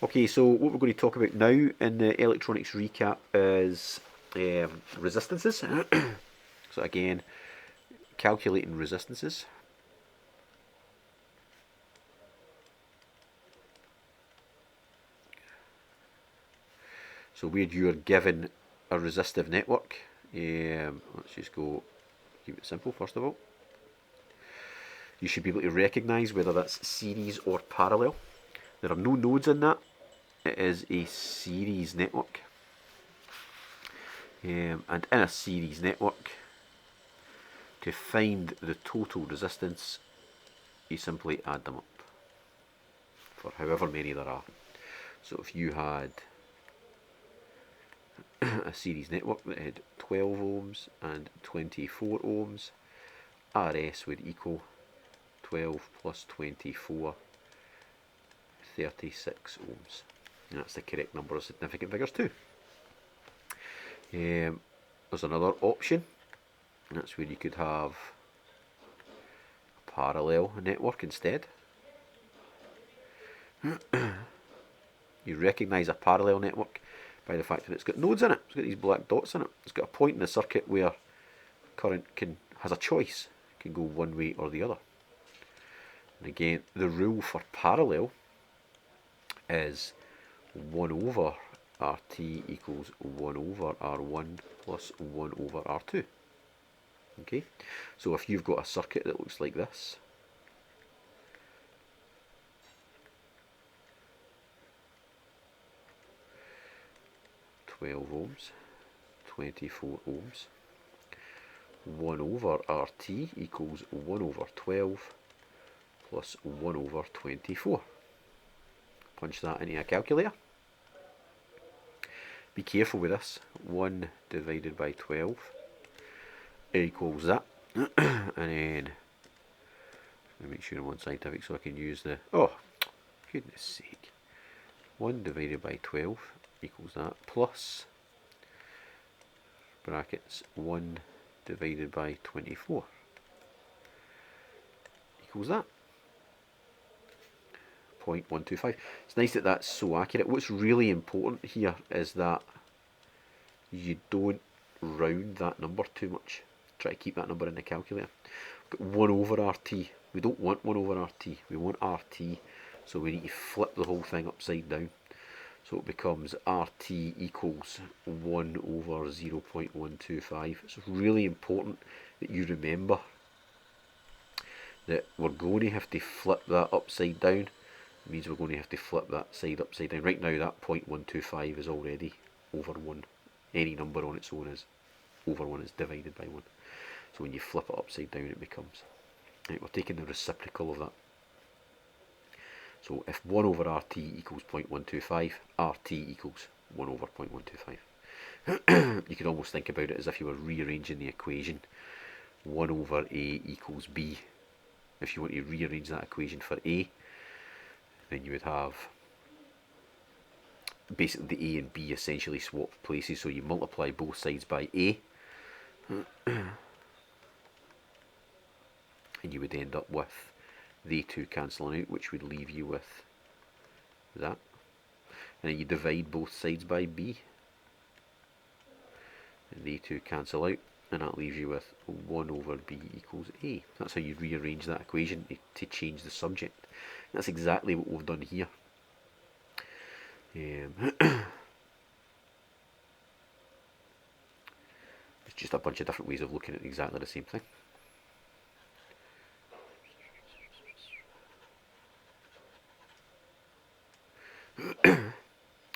Okay, so what we're going to talk about now in the electronics recap is resistances. So again, calculating resistances. So where you are given a resistive network, let's just go keep it simple first of all. You should be able to recognise whether that's series or parallel. There are no nodes in that. It is a series network. And in a series network, to find the total resistance, you simply add them up for however many there are. So if you had a series network that had 12 ohms and 24 ohms, RS would equal 12 plus 24, 36 ohms. And that's the correct number of significant figures too. There's another option, and that's where you could have a parallel network instead. You recognise a parallel network by the fact that it's got nodes in it. It's got these black dots in it. It's got a point in the circuit where current has a choice. It can go one way or the other. And again, the rule for parallel is 1 over RT equals 1 over R1 plus 1 over R2. Okay, so if you've got a circuit that looks like this, ohms, 24 ohms, 1 over RT equals 1 over 12 plus 1 over 24. Punch that into a calculator. Be careful with this. 1 divided by 12 equals that. And then, let me make sure I'm on scientific so I can use the, oh, goodness sake. 1 divided by 12 equals that, plus, brackets, 1 divided by 24 equals that. 0.125. It's nice that that's so accurate. What's really important here is that you don't round that number too much. Try to keep that number in the calculator. We've got 1 over RT. We don't want 1 over RT. We want RT. So we need to flip the whole thing upside down. So it becomes RT equals 1 over 0.125. So it's really important that you remember that we're going to have to flip that upside down. It means we're going to have to flip that side upside down. Right now that 0.125 is already over 1. Any number on its own is over 1, is divided by 1. So when you flip it upside down it becomes. Right, we're taking the reciprocal of that. So if 1 over RT equals 0.125, RT equals 1 over 0.125. You could almost think about it as if you were rearranging the equation. 1 over A equals B. If you want to rearrange that equation for A, then you would have basically the A and B essentially swap places, so you multiply both sides by A and you would end up with they two cancelling out, which would leave you with that, and then you divide both sides by B and they two cancel out, and that leaves you with 1 over B equals A. That's how you rearrange that equation to change the subject. That's exactly what we've done here. There's just a bunch of different ways of looking at exactly the same thing.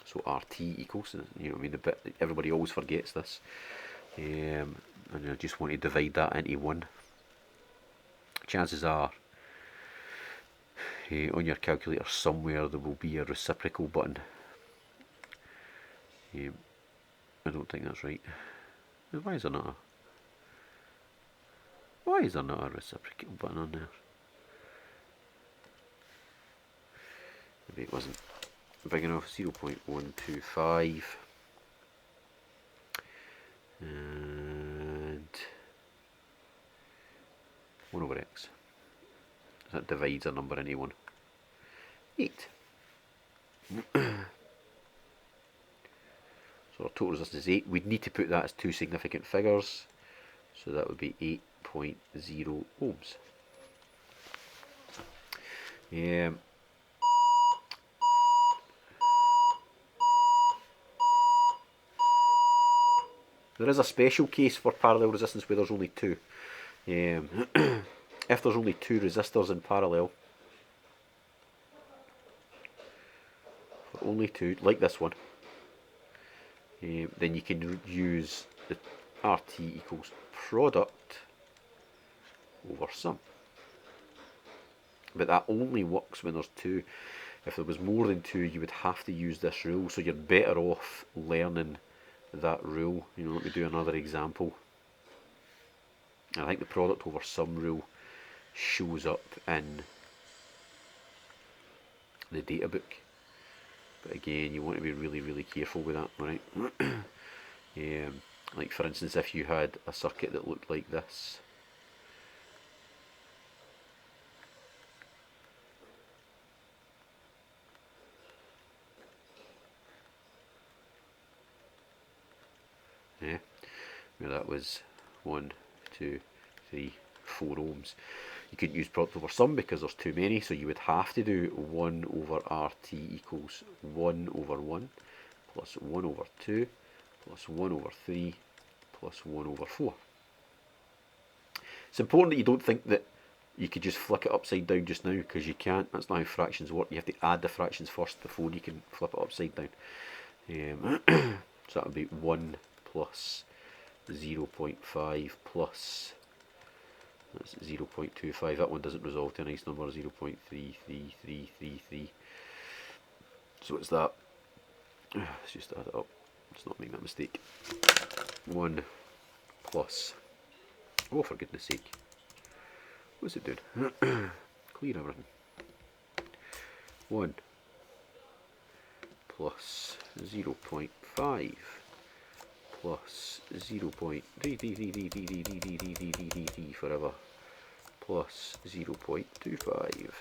So RT equals, you know, I mean, the bit everybody always forgets this, and I just want to divide that into 1. Chances are on your calculator somewhere there will be a reciprocal button. I don't think that's right. Why is there not a reciprocal button on there? Maybe it wasn't big enough. 0.125 and 1 over x. That divides a number into 1. 8. So our total resistance is 8. We'd need to put that as two significant figures. So that would be 8.0 ohms. There is a special case for parallel resistance where there's only two. If there's only two resistors in parallel, only two, like this one, then you can use the RT equals product over sum. But that only works when there's two. If there was more than two, you would have to use this rule, so you're better off learning that rule. Let me do another example. I think the product over sum rule shows up in the data book, but again, you want to be really careful with that, right? Like for instance, if you had a circuit that looked like this, where that was 1, 2, 3, 4 ohms. You couldn't use product over sum because there's too many, so you would have to do 1 over RT equals 1 over 1 plus 1 over 2 plus 1 over 3 plus 1 over 4. It's important that you don't think that you could just flick it upside down just now, because you can't. That's not how fractions work. You have to add the fractions first before you can flip it upside down. So that would be 1 plus 0.5 plus, that's 0.25. That one doesn't resolve to a nice number, 0.33333. So it's that. Let's just add it up. Let's not make that mistake. 1 plus, oh for goodness sake, what's it doing? Clear everything. 1 plus 0.5 plus 0.3333333 forever plus 0.25,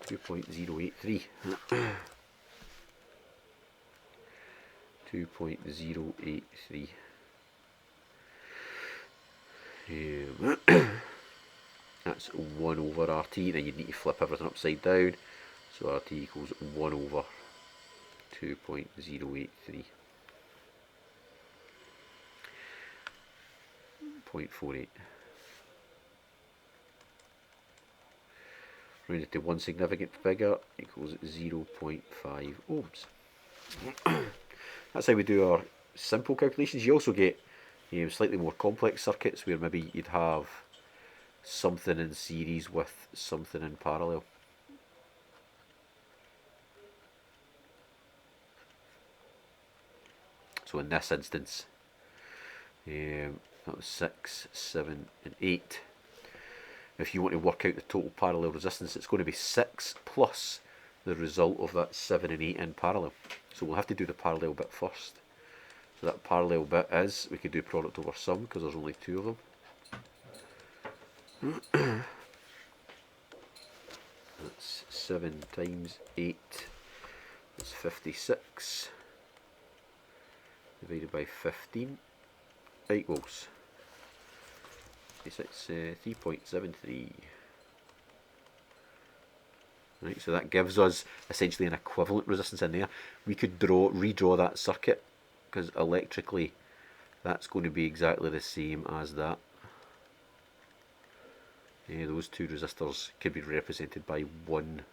2.083, 2.083. That's 1 over RT. Then you'd need to flip everything upside down, so RT equals 1 over 2.083. 0.48. Rounded to one significant figure equals 0.5 ohms. That's how we do our simple calculations. You also get slightly more complex circuits where maybe you'd have something in series with something in parallel. So in this instance, that was 6, 7 and 8. If you want to work out the total parallel resistance, it's going to be 6 plus the result of that 7 and 8 in parallel. So we'll have to do the parallel bit first. So that parallel bit is, we could do product over sum because there's only 2 of them. That's 7 times 8, that's 56, divided by 15 equals, it's 3.73. Right, so that gives us essentially an equivalent resistance in there. We could redraw that circuit, because electrically that's going to be exactly the same as that. Those two resistors could be represented by one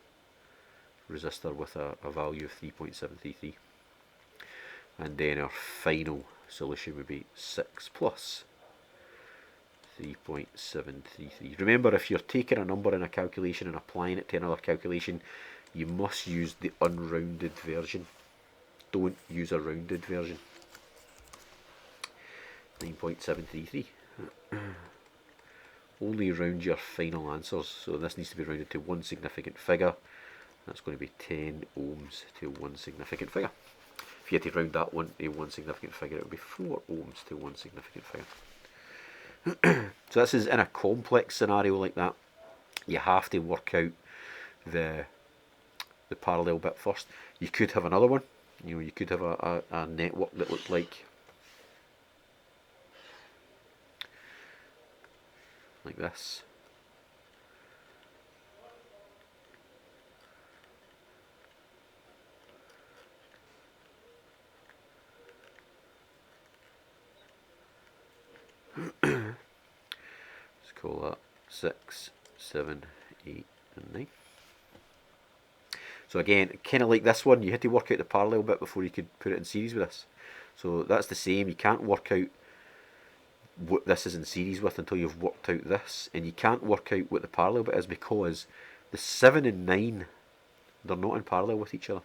resistor with a value of 3.733. And then our final solution would be 6 plus 3.733. Remember, if you're taking a number in a calculation and applying it to another calculation, you must use the unrounded version. Don't use a rounded version. 9.733. Only round your final answers, so this needs to be rounded to one significant figure. That's going to be 10 ohms to one significant figure. If you had to round that one to one significant figure, it would be 4 ohms to one significant figure. So this is in a complex scenario like that. You have to work out the parallel bit first. You could have another one You know, you could have a network that looked like this. Let's call that 6, 7, 8 and 9. So again, kind of like this one, you had to work out the parallel bit before you could put it in series with this. So that's the same, you can't work out what this is in series with until you've worked out this, and you can't work out what the parallel bit is because the 7 and 9, they're not in parallel with each other.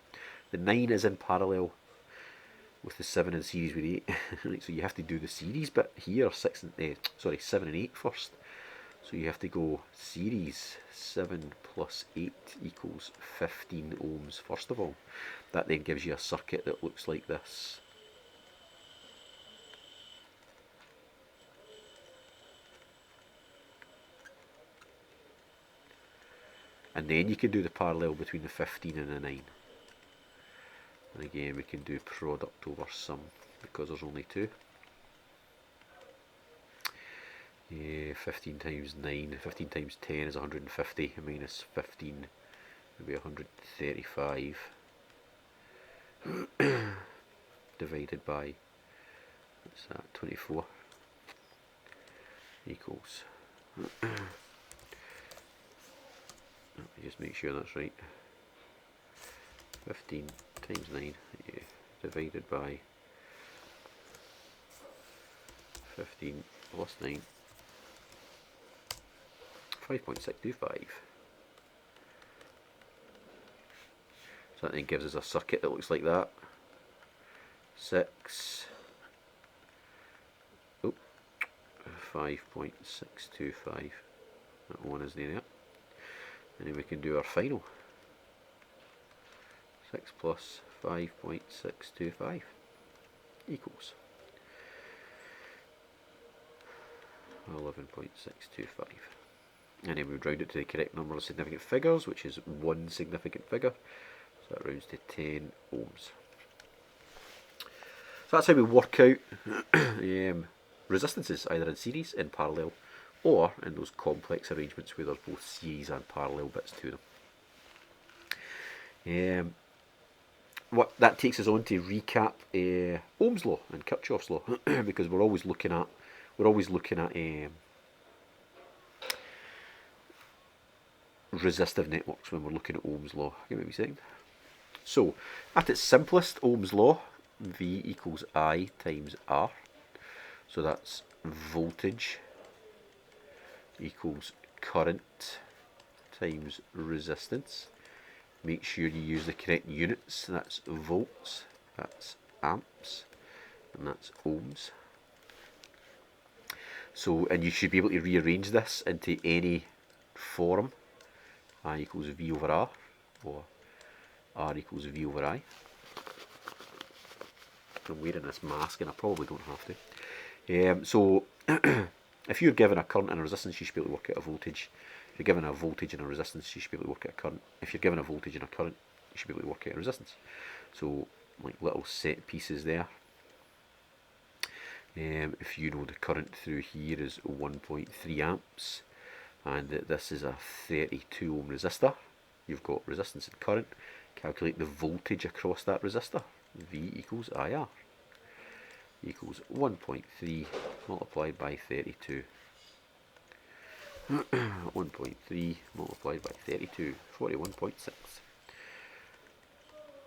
The 9 is in parallel with the 7 in series with 8. Right, so you have to do the series bit here, 7 and 8 first. So you have to go series 7 plus 8 equals 15 ohms first of all. That then gives you a circuit that looks like this. And then you can do the parallel between the 15 and the 9. And again we can do product over sum because there's only 2. 15 times 9, 15 times 10 is 150, minus 15 would be 135 divided by, what's that, 24 equals, let me just make sure that's right, 15 times 9 divided by 15 plus 9, 5.625. So that then gives us a circuit that looks like that. 5.625. That one is there. And then we can do our final. 6 plus 5.625 equals 11.625. And then we round it to the correct number of significant figures, which is one significant figure. So that rounds to 10 ohms. So that's how we work out resistances, either in series, in parallel, or in those complex arrangements where there's both series and parallel bits to them. What that takes us on to recap Ohm's law and Kirchoffs law, because we're always looking at resistive networks when we're looking at Ohm's law. Give me a second. So, at its simplest, Ohm's law, V equals I times R. So that's voltage equals current times resistance. Make sure you use the correct units. That's volts, that's amps, and that's ohms. So, and you should be able to rearrange this into any form. I equals V over R, or R equals V over I. I'm wearing this mask and I probably don't have to. So if you're given a current and a resistance, you should be able to work out a voltage. If you're given a voltage and a resistance, you should be able to work out a current. If you're given a voltage and a current, you should be able to work out a resistance. So like little set pieces there. If you know the current through here is 1.3 amps and that this is a 32 ohm resistor, you've got resistance and current. Calculate the voltage across that resistor. V equals IR equals 1.3 multiplied by 32. 1.3 multiplied by 32, 41.6.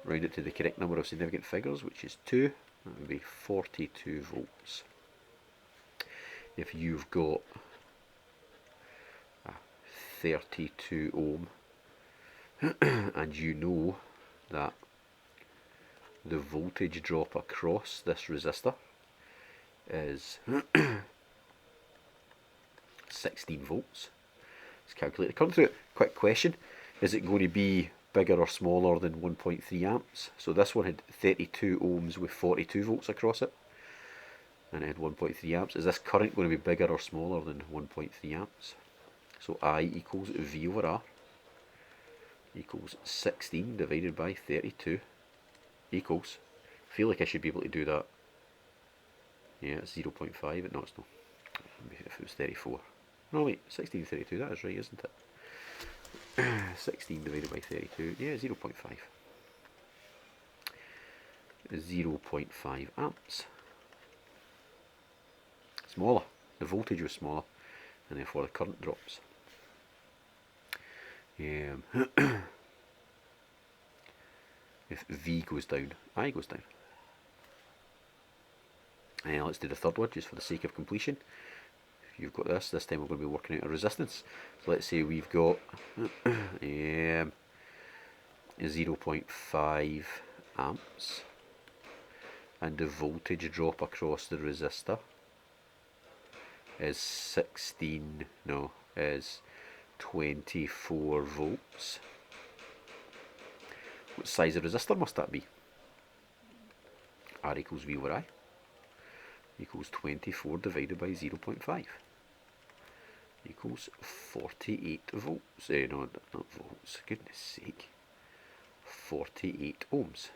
Round it to the correct number of significant figures, which is 2. That would be 42 volts. If you've got a 32 ohm and you know that the voltage drop across this resistor is 16 volts. Let's calculate the current through it. Quick question, is it going to be bigger or smaller than 1.3 amps? So this one had 32 ohms with 42 volts across it, and it had 1.3 amps. Is this current going to be bigger or smaller than 1.3 amps? So I equals V over R equals 16 divided by 32. equals, I feel like I should be able to do that. Yeah, it's 0.5, no it's not. If it was 34. No wait, 1632, that is right, isn't it? 16 divided by 32, yeah, 0.5. 0.5 amps. Smaller, the voltage was smaller, and therefore the current drops. If V goes down, I goes down. Let's do the third one just for the sake of completion. If you've got this time we're going to be working out a resistance. So let's say we've got 0.5 amps, and the voltage drop across the resistor is 24 volts. What size of resistor must that be? R equals V over I equals 24 divided by 0.5 equals 48 volts. No, not volts, goodness sake. 48 ohms.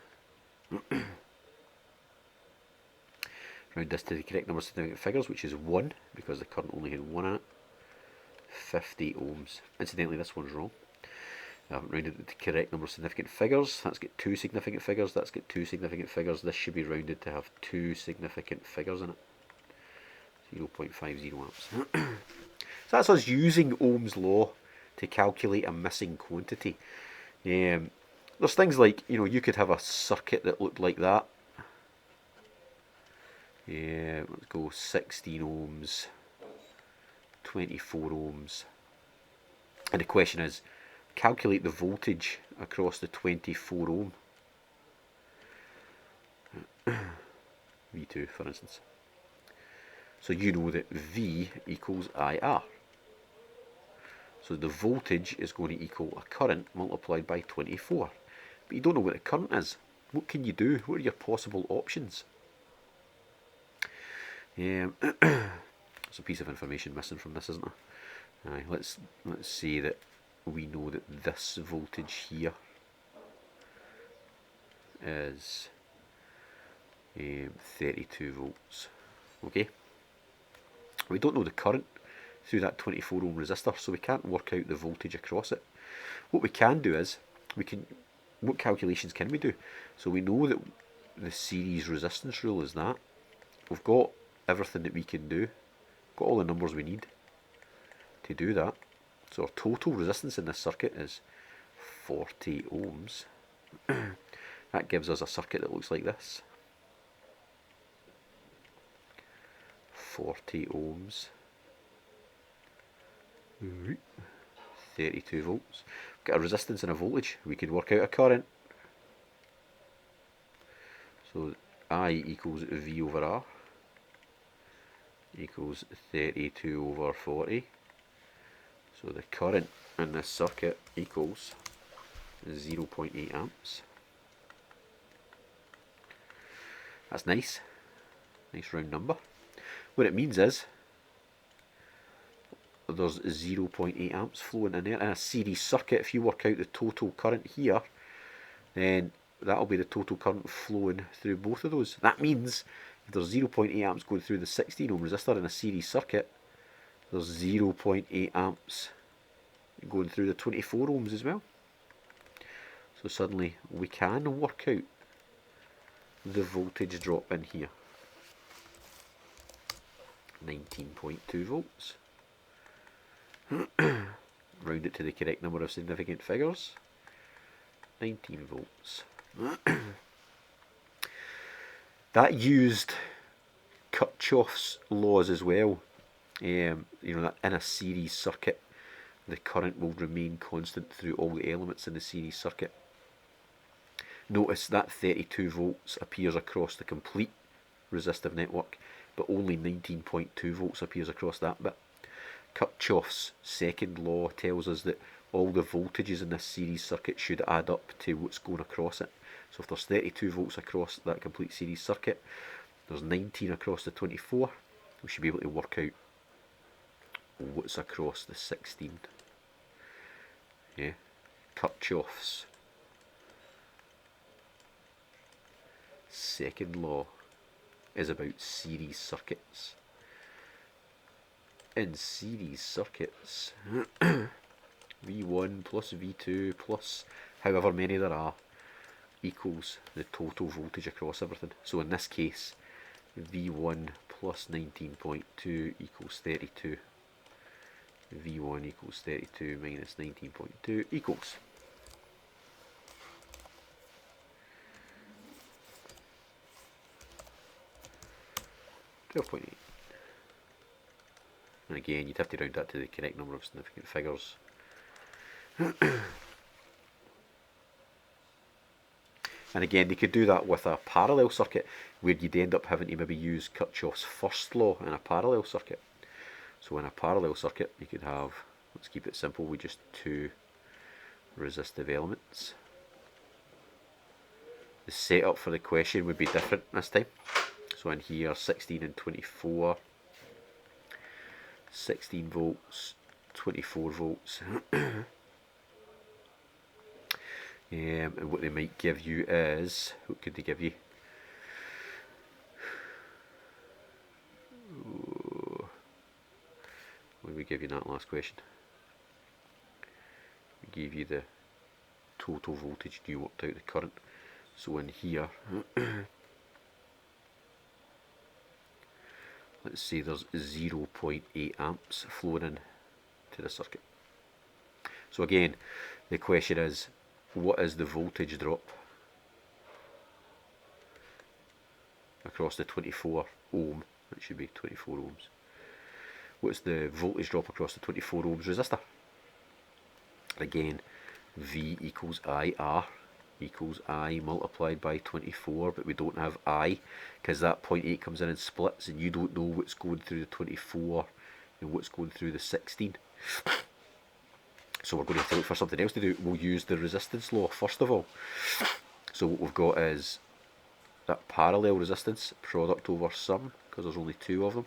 Round this to the correct number of significant figures, which is 1, because the current only had 1 in it. 50 ohms. Incidentally, this one's wrong. I haven't rounded it to the correct number of significant figures. That's got 2 significant figures, that's got 2 significant figures. This should be rounded to have 2 significant figures in it. 0.50 amps. So that's us using Ohm's law to calculate a missing quantity. There's things like, you could have a circuit that looked like that. Let's go 16 ohms, 24 ohms. And the question is, calculate the voltage across the 24 ohm. V2 for instance. So you know that V equals IR. So the voltage is going to equal a current multiplied by 24. But you don't know what the current is. What can you do? What are your possible options? There's a piece of information missing from this, isn't there? Let's say that we know that this voltage here is 32 volts. Okay? We don't know the current through that 24 ohm resistor, so we can't work out the voltage across it. What we can do is, what calculations can we do? So we know that the series resistance rule is that. We've got everything that we can do, got all the numbers we need to do that. So our total resistance in this circuit is 40 ohms. That gives us a circuit that looks like this. 40 ohms, 32 volts. We've got a resistance and a voltage. We can work out a current. So I equals V over R equals 32 over 40. So the current in this circuit equals 0.8 amps. That's nice. Nice round number. What it means is there's 0.8 amps flowing in there. In a series circuit, if you work out the total current here, then that'll be the total current flowing through both of those. That means if there's 0.8 amps going through the 16 ohm resistor in a series circuit, there's 0.8 amps going through the 24 ohms as well. So suddenly we can work out the voltage drop in here. 19.2 volts. Round it to the correct number of significant figures. 19 volts. That used Kirchoffs laws as well. That in a series circuit, the current will remain constant through all the elements in the series circuit. Notice that 32 volts appears across the complete resistive network, but only 19.2 volts appears across that bit. Kirchoffs' second law tells us that all the voltages in this series circuit should add up to what's going across it. So if there's 32 volts across that complete series circuit, there's 19 across the 24, we should be able to work out what's across the 16. Yeah, Kirchoffs second law is about series circuits. In series circuits, V1 plus V2 plus however many there are equals the total voltage across everything. So in this case, V1 plus 19.2 equals 32. V1 equals 32 minus 19.2 equals 12.8. And again, you'd have to round that to the correct number of significant figures. And again, they could do that with a parallel circuit, where you'd end up having to maybe use Kirchoffs' first law in a parallel circuit. So in a parallel circuit, you could have, let's keep it simple, with just two resistive elements. The setup for the question would be different this time. So in here, 16 and 24, 16 volts, 24 volts. And what they might give you is, what could they give you? What did we give you in that last question? We gave you the total voltage and you worked out the current. So in here, let's say there's 0.8 amps flowing in to the circuit. So again, the question is, what is the voltage drop across the 24 ohm? It should be 24 ohms. What's the voltage drop across the 24 ohms resistor? Again, V equals IR equals I multiplied by 24, but we don't have I because that 0.8 comes in and splits, and you don't know what's going through the 24 and what's going through the 16. So we're going to have to look for something else to do. We'll use the resistance law first of all. So what we've got is that parallel resistance, product over sum, because there's only two of them.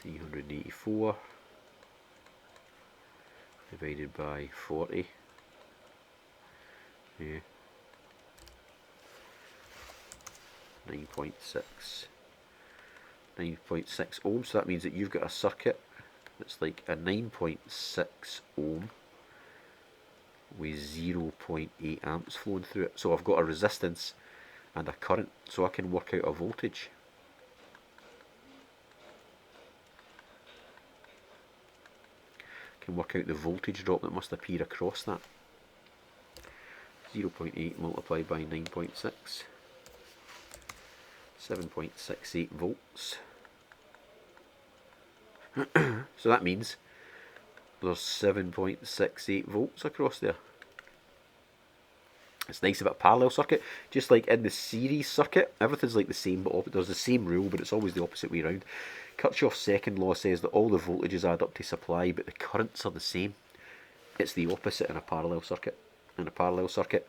384 divided by 40. Yeah. 9.6 ohms. So that means that you've got a circuit that's like a 9.6 ohm with 0.8 amps flowing through it. So I've got a resistance and a current, so I can work out a voltage. I can work out the voltage drop that must appear across that. 0.8 multiplied by 9.6. 7.68 volts. So that means there's 7.68 volts across there. It's nice about a parallel circuit. Just like in the series circuit, everything's like the same, but there's the same rule, but it's always the opposite way around. Kirchoffs' second law says that all the voltages add up to supply, but the currents are the same. It's the opposite in a parallel circuit. In a parallel circuit,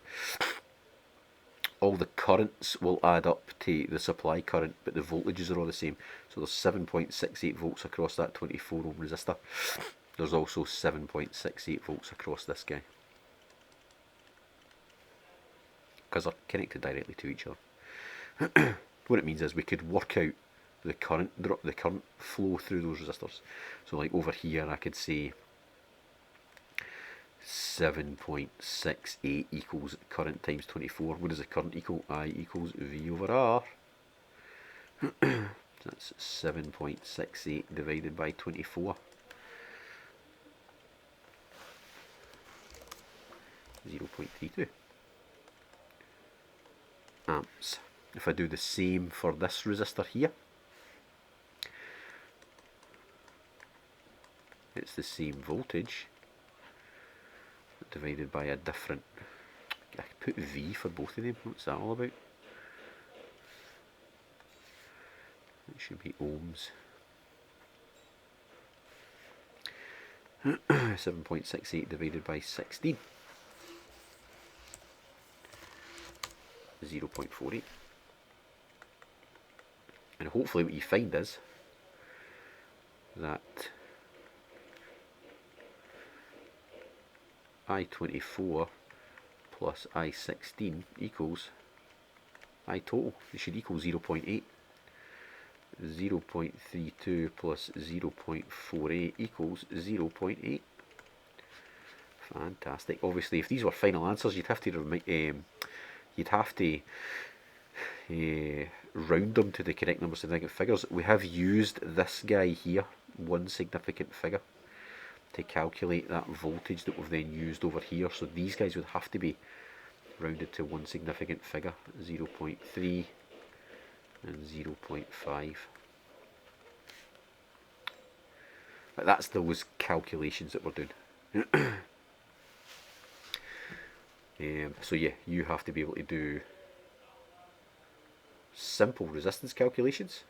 all the currents will add up to the supply current, but the voltages are all the same. So there's 7.68 volts across that 24 ohm resistor. There's also 7.68 volts across this guy, because they're connected directly to each other. What it means is we could work out the current flow through those resistors. So like over here, I could say 7.68 equals current times 24. What does the current equal? I equals V over R. That's 7.68 divided by 24. 0.32 amps. If I do the same for this resistor here, it's the same voltage divided by a different, I could put V for both of them. What's that all about? It should be ohms. 7.68 divided by 16. 0.48. And hopefully what you find is that I24 plus I16 equals I total. It should equal 0.8. 0.32 plus 0.48 equals 0.8. Fantastic. Obviously, if these were final answers, you'd have to round them to the correct number of significant figures. We have used this guy here, one significant figure, to calculate that voltage that we've then used over here. So these guys would have to be rounded to one significant figure, 0.3 and 0.5. But that's those calculations that we're doing. So yeah, you have to be able to do simple resistance calculations,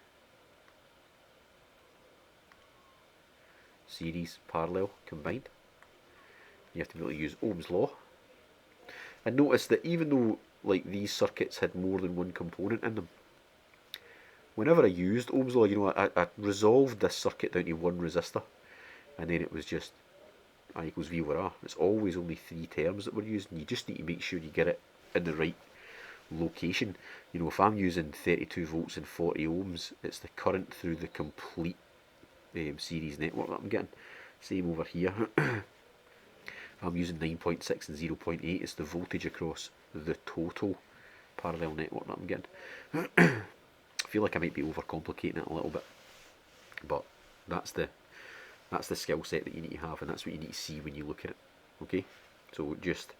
series, parallel, combined. You have to be able to use Ohm's law. And notice that even though like these circuits had more than one component in them, whenever I used Ohm's law, you know, I resolved this circuit down to one resistor, and then it was just I equals V over R. It's always only three terms that we're using. You just need to make sure you get it in the right location. You know, if I'm using 32 volts and 40 ohms, it's the current through the complete series network that I'm getting. Same over here. I'm using 9.6 and 0.8. It's the voltage across the total parallel network that I'm getting. I feel like I might be overcomplicating it a little bit, but that's the skill set that you need to have, and that's what you need to see when you look at it. Okay, so just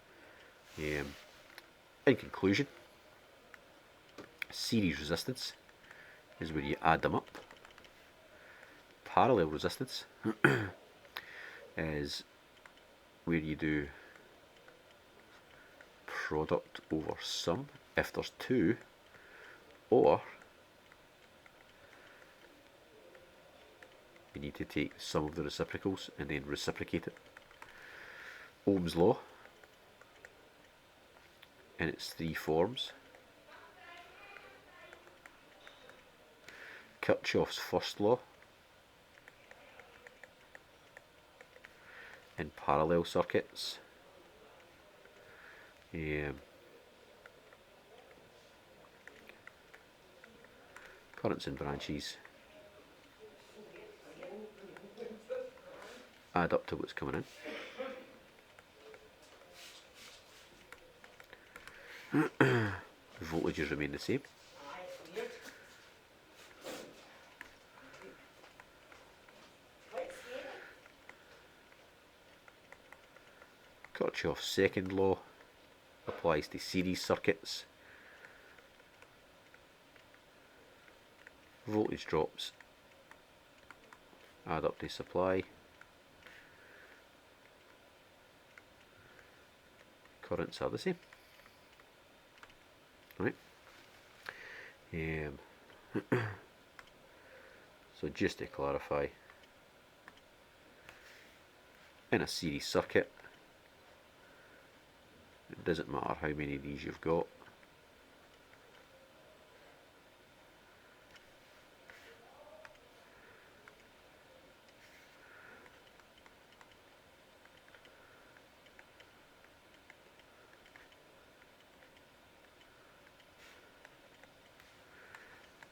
in conclusion, series resistance is where you add them up. Parallel resistance is where you do product over sum if there's two, or you need to take the sum of the reciprocals and then reciprocate it. Ohm's law in its three forms. Kirchoffs' first law in parallel circuits. Currents in branches add up to what's coming in. Voltages remain the same. Kirchoffs' second law applies to series circuits. Voltage drops add up to supply. Currents are the same. Right. So just to clarify, in a series circuit, it doesn't matter how many of these you've got.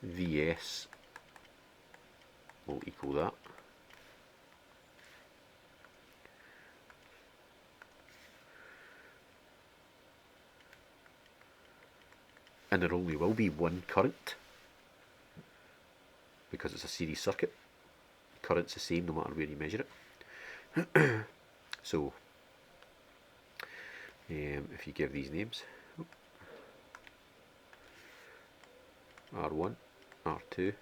Vs will equal that. And there only will be one current because it's a series circuit. Current's the same no matter where you measure it. So if you give these names, R1, R2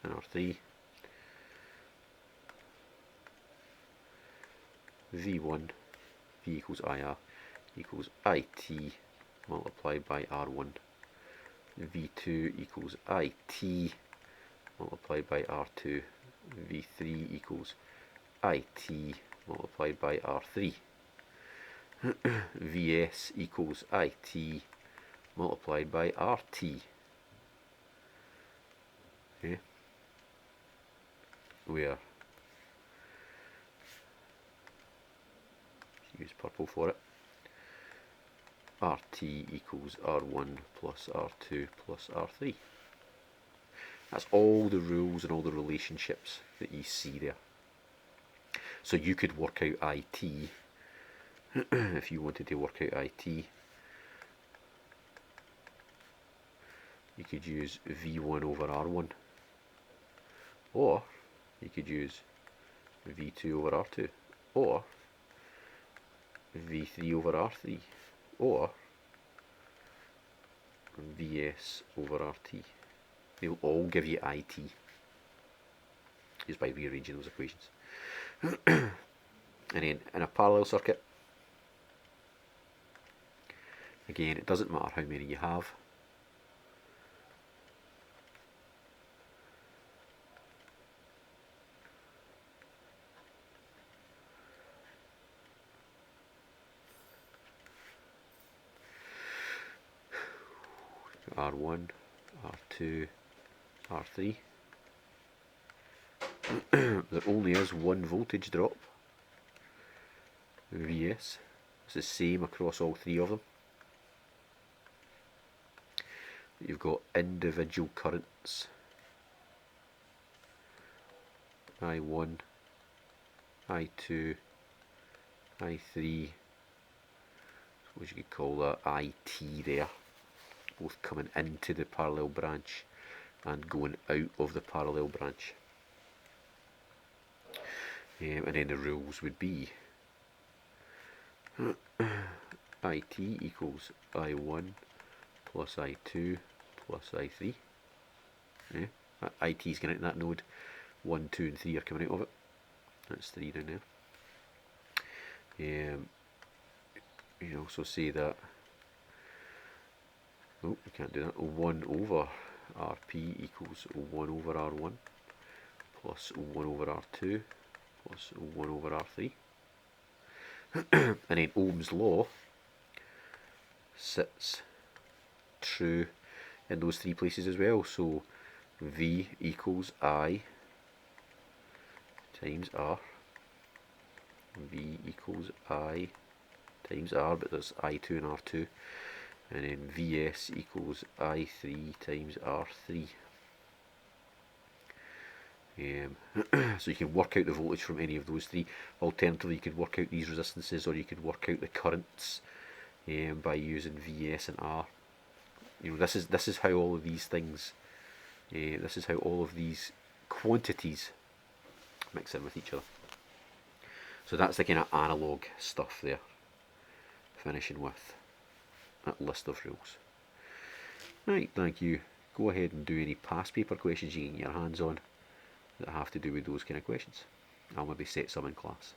and R3, V1, V equals IR equals IT multiplied by R1, V2 equals IT multiplied by R2, V3 equals IT multiplied by R3, Vs equals IT multiplied by RT. Okay. Where you use purple for it. RT equals R1 plus R2 plus R3. That's all the rules and all the relationships that you see there. So you could work out IT, if you wanted to work out IT, you could use V1 over R1, or you could use V2 over R2, or V3 over R3, or Vs over RT. They'll all give you IT just by rearranging those equations. And then in a parallel circuit, again, it doesn't matter how many you have. R1, R2, R3. There only is one voltage drop, Vs. It's the same across all three of them. You've got individual currents, I1, I2, I3, what you could call that IT there, both coming into the parallel branch and going out of the parallel branch. And then the rules would be IT equals I1 plus I2 plus I3. IT is going out in that node. 1, 2 and 3 are coming out of it. That's 3 down there. You can also say that, oh, we can't do that, 1 over RP equals 1 over R1 plus 1 over R2 plus 1 over R3. And then Ohm's law sits true in those three places as well. So V equals I times R. V equals I times R, but there's I2 and R2. And then Vs equals I3 times R3. So you can work out the voltage from any of those three. Alternatively, you could work out these resistances, or you could work out the currents by using Vs and R. You know, this is how all of these things, this is how all of these quantities mix in with each other. So that's the kind of analog stuff there. Finishing with that list of rules. Right, thank you. Go ahead and do any past paper questions you can get your hands on that have to do with those kind of questions. I'll maybe set some in class.